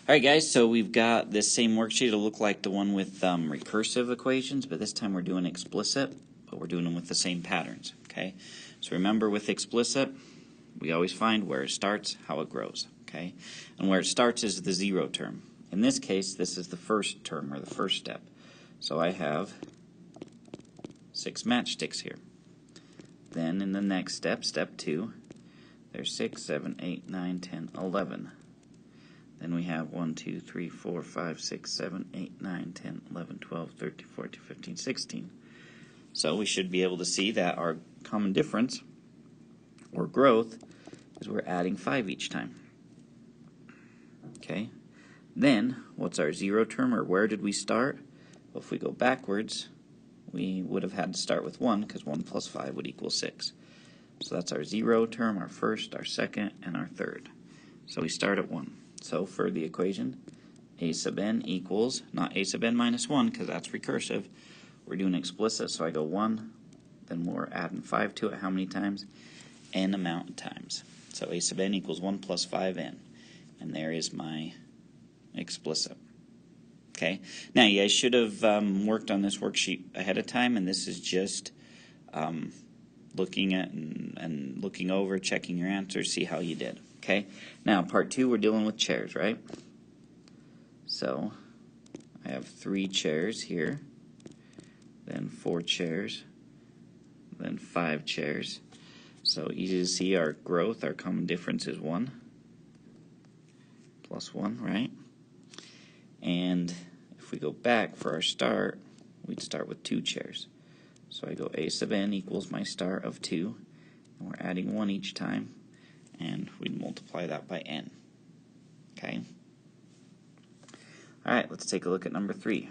Alright guys, so we've got this same worksheet. It'll look like the one with recursive equations, but this time we're doing explicit, but we're doing them with the same patterns. Okay, so remember with explicit, we always find where it starts, how it grows. Okay, and where it starts is the zero term. In this case, this is the first term, or the first step. So I have 6 matchsticks here. Then in the next step, step 2, there's 6, 7, 8, 9, 10, 11. Then we have 1, 2, 3, 4, 5, 6, 7, 8, 9, 10, 11, 12, 13, 14, 15, 16. So we should be able to see that our common difference, or growth, is we're adding 5 each time. Okay. Then, what's our zero term, or where did we start? Well, if we go backwards, we would have had to start with 1, because 1 plus 5 would equal 6. So that's our zero term, our first, our second, and our third. So we start at 1. So for the equation, a sub n equals, not a sub n minus 1, because that's recursive. We're doing explicit, so I go 1, then we're adding 5 to it. How many times? N amount of times. So a sub n equals 1 plus 5n. And there is my explicit. Okay. Now, you guys should have worked on this worksheet ahead of time, and this is just looking at and looking over, checking your answers, see how you did. Okay, now part 2, we're dealing with chairs, right? So I have 3 chairs here, then 4 chairs, then 5 chairs. So easy to see our growth, our common difference is 1 plus 1, right? And if we go back for our start, we'd start with 2 chairs. So I go a sub n equals my start of 2, and we're adding 1 each time. And we'd multiply that by n. Okay? Alright, let's take a look at number 3.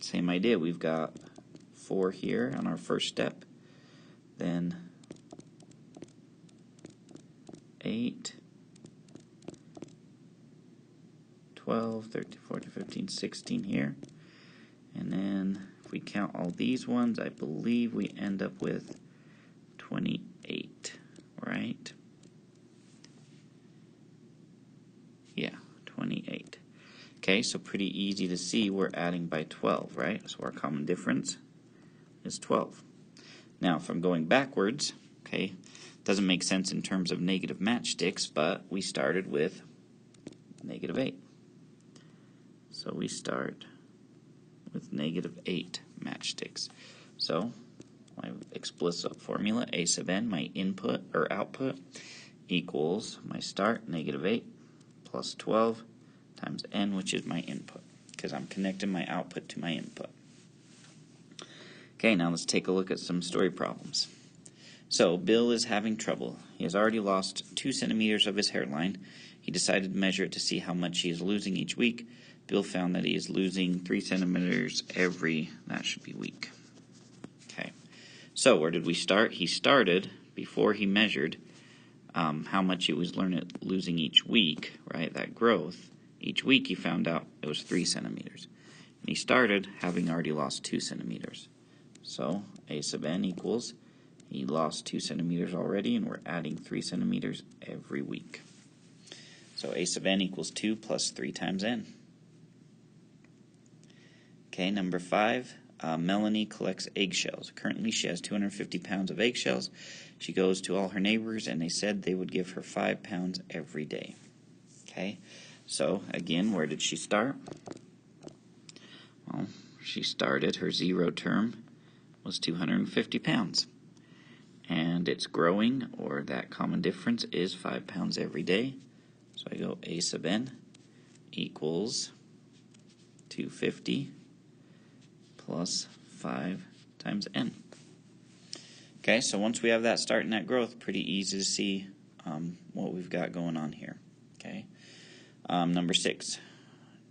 Same idea. We've got 4 here on our first step. Then 8, 12, 13, 14, 15, 16 here. And then if we count all these ones, I believe we end up with 28, right? Yeah, 28. Okay, so pretty easy to see we're adding by 12, right? So our common difference is 12. Now, if I'm going backwards, okay, doesn't make sense in terms of negative matchsticks, but we started with negative 8. So we start with negative 8 matchsticks. So my explicit formula, a sub n, my input or output, equals my start, negative 8, plus 12 times n, which is my input, because I'm connecting my output to my input. Okay, now let's take a look at some story problems. So, Bill is having trouble. He has already lost 2 centimeters of his hairline. He decided to measure it to see how much he is losing each week. Bill found that he is losing 3 centimeters that should be week. Okay, so where did we start? He started, before he measured how much he was losing each week, right, that growth. Each week he found out it was 3 centimeters. And he started having already lost 2 centimeters. So a sub n equals, he lost 2 centimeters already, and we're adding 3 centimeters every week. So a sub n equals 2 plus 3 times n. Okay, number 5. Melanie collects eggshells. Currently, she has 250 pounds of eggshells. She goes to all her neighbors, and they said they would give her 5 pounds every day. Okay, so again, where did she start? Well, she started, her zero term was 250 pounds. And it's growing, or that common difference is 5 pounds every day. So I go a sub n equals 250 plus 5 times n. Okay, so once we have that start and that growth, pretty easy to see what we've got going on here. Okay, number 6.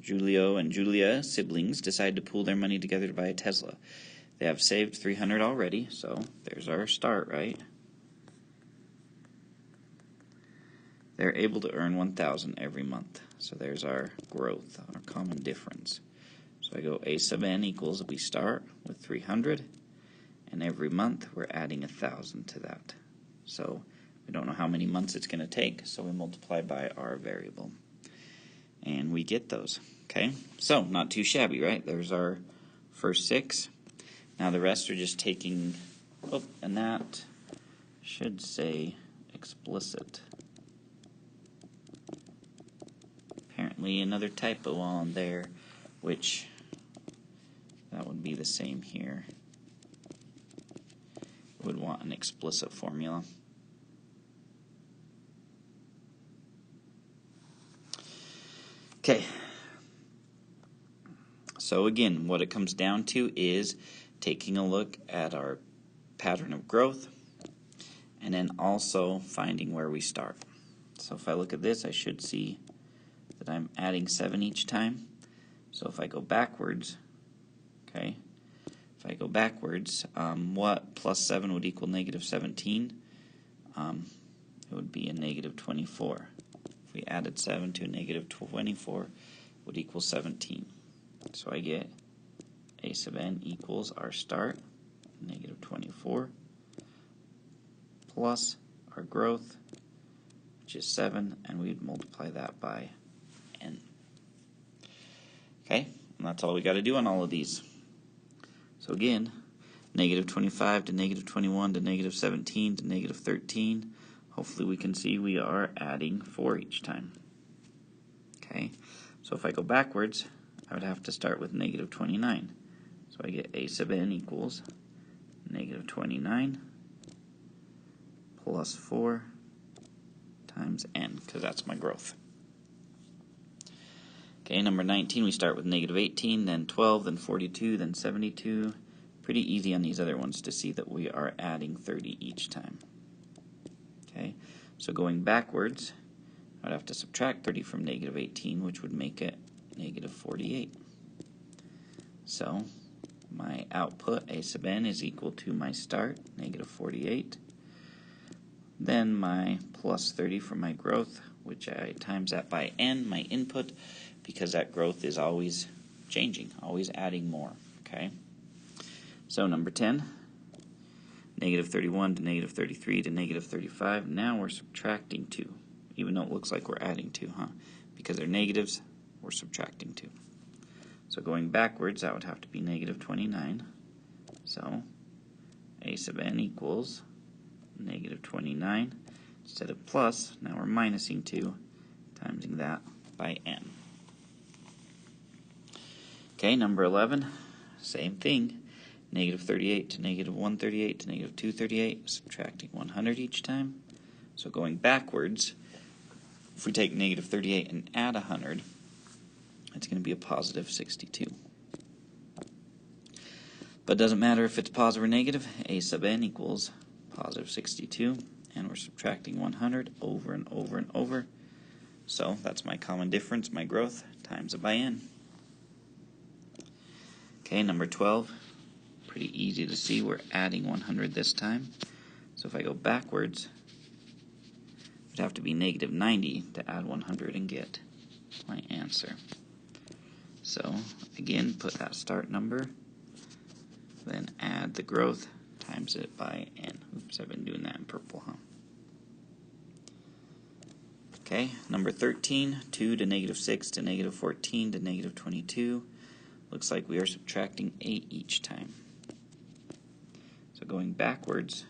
Julio and Julia, siblings, decide to pool their money together to buy a Tesla. They have saved $300 already, so there's our start, right? They're able to earn $1,000 every month, so there's our growth, our common difference. So I go a sub n equals, we start with 300, and every month we're adding 1,000 to that. So we don't know how many months it's going to take, so we multiply by our variable. And we get those. Okay, so not too shabby, right? There's our first 6. Now the rest are just taking, oh, and that should say explicit. Apparently another typo on there, which that would be the same here. Would want an explicit formula. Okay. So again, what it comes down to is taking a look at our pattern of growth and then also finding where we start. So if I look at this, I should see that I'm adding 7 each time. So if I go backwards, okay, if I go backwards, what plus 7 would equal negative 17? It would be a negative 24. If we added 7 to a negative 24, it would equal 17. So I get a sub n equals our start, negative 24, plus our growth, which is 7, and we'd multiply that by n. Okay, and that's all we got to do on all of these. So again, negative 25 to negative 21 to negative 17 to negative 13. Hopefully we can see we are adding 4 each time. Okay, so if I go backwards, I would have to start with negative 29. So I get a sub n equals negative 29 plus 4 times n, because that's my growth. Okay, number 19, we start with negative 18, then 12, then 42, then 72. Pretty easy on these other ones to see that we are adding 30 each time. Okay, so going backwards, I'd have to subtract 30 from negative 18, which would make it negative 48. So my output, a sub n, is equal to my start, negative 48. Then my plus 30 for my growth, which I times that by n, my input, because that growth is always changing, always adding more. Okay. So number 10, negative 31 to negative 33 to negative 35. Now we're subtracting 2, even though it looks like we're adding 2, huh? Because they're negatives, we're subtracting 2. So going backwards, that would have to be negative 29. So a sub n equals negative 29. Instead of plus, now we're minusing 2, timesing that by n. Okay, number 11, same thing. Negative 38 to negative 138 to negative 238, subtracting 100 each time. So going backwards, if we take negative 38 and add 100, it's going to be a positive 62. But it doesn't matter if it's positive or negative, a sub n equals positive 62, and we're subtracting 100 over and over and over. So that's my common difference, my growth, times it by n. Okay, number 12. Pretty easy to see we're adding 100 this time. So if I go backwards, it would have to be negative 90 to add 100 and get my answer. So again, put that start number, then add the growth, times it by n. Oops, I've been doing that in purple, huh? Okay, number 13, 2 to negative 6 to negative 14 to negative 22. Looks like we are subtracting 8 each time. So going backwards,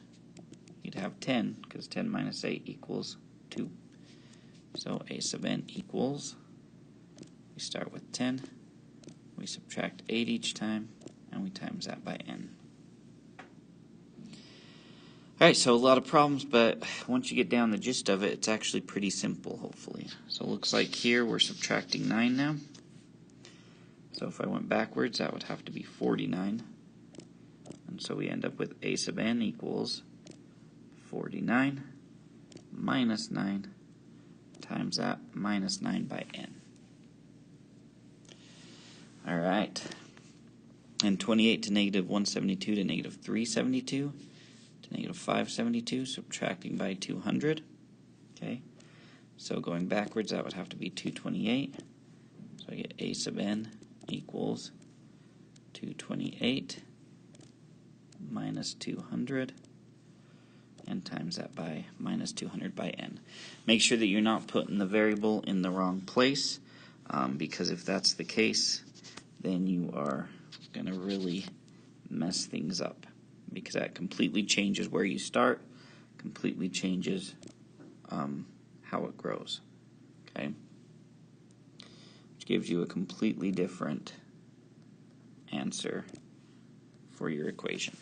you'd have 10, because 10 minus 8 equals 2. So a sub n equals, we start with 10, we subtract 8 each time, and we times that by n. Alright, so a lot of problems, but once you get down the gist of it, it's actually pretty simple, hopefully. So it looks like here we're subtracting 9 now. So if I went backwards, that would have to be 49. And so we end up with a sub n equals 49 minus 9 times that minus 9 by n. Alright. And 28 to negative 172 to negative 372 to negative 572, subtracting by 200. Okay. So going backwards, that would have to be 228. So I get a sub n equals 228 minus 200, and times that by minus 200 by n. Make sure that you're not putting the variable in the wrong place. because if that's the case, then you are going to really mess things up, because that completely changes where you start, completely changes how it grows. Okay? Which gives you a completely different answer for your equation.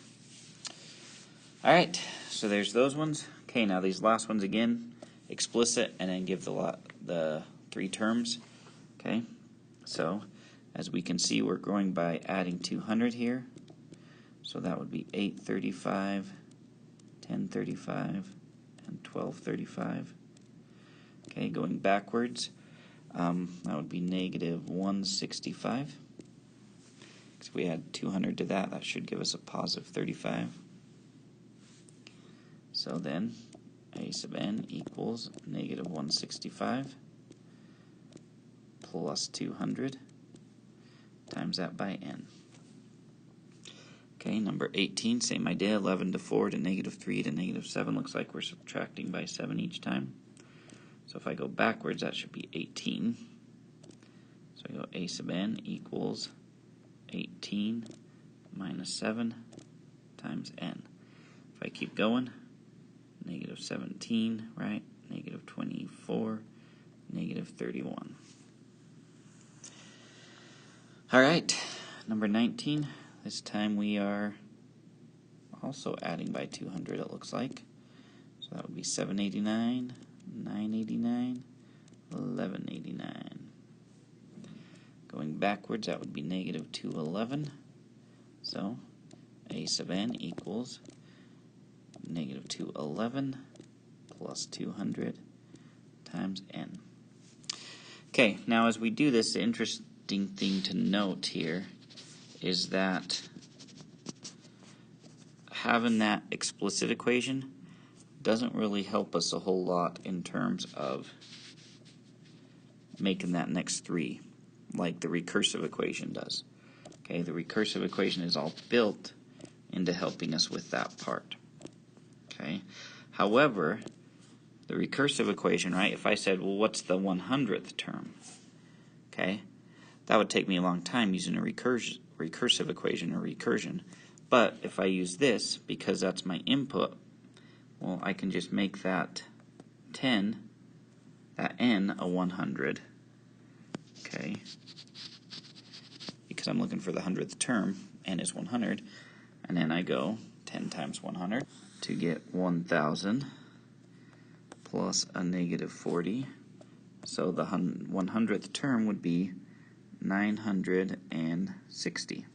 Alright, so there's those ones. Okay, now these last ones again, explicit, and then give the three terms. Okay, so as we can see, we're growing by adding 200 here. So that would be 835, 1035, and 1235. Okay, going backwards, that would be negative 165. If we add 200 to that, that should give us a positive 35. So then, a sub n equals negative 165 plus 200 times that by n. Okay, number 18, same idea, 11 to 4 to negative 3 to negative 7. Looks like we're subtracting by 7 each time. So if I go backwards, that should be 18. So I go a sub n equals 18 minus 7 times n. If I keep going, negative 17, right? Negative 24, negative 31. All right, number 19. This time we are also adding by 200, it looks like. So that would be 789, 989, 1189. Going backwards, that would be negative 211. So a sub n equals negative 211 plus 200 times n. Okay, now as we do this, the interesting thing to note here is that having that explicit equation doesn't really help us a whole lot in terms of making that next 3 like the recursive equation does. Okay, the recursive equation is all built into helping us with that part. Okay, however, the recursive equation, right, if I said, well, what's the 100th term? Okay, that would take me a long time using a recursive equation or recursion. But if I use this, because that's my input, well, I can just make that 10, that n, a 100. Okay, because I'm looking for the 100th term, n is 100, and then I go 10 times 100 to get 1,000 plus a negative 40. So the 100th term would be 960.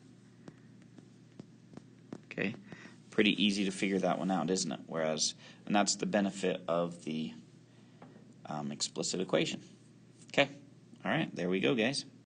Okay, pretty easy to figure that one out, isn't it? And that's the benefit of the explicit equation. Okay, all right, there we go, guys.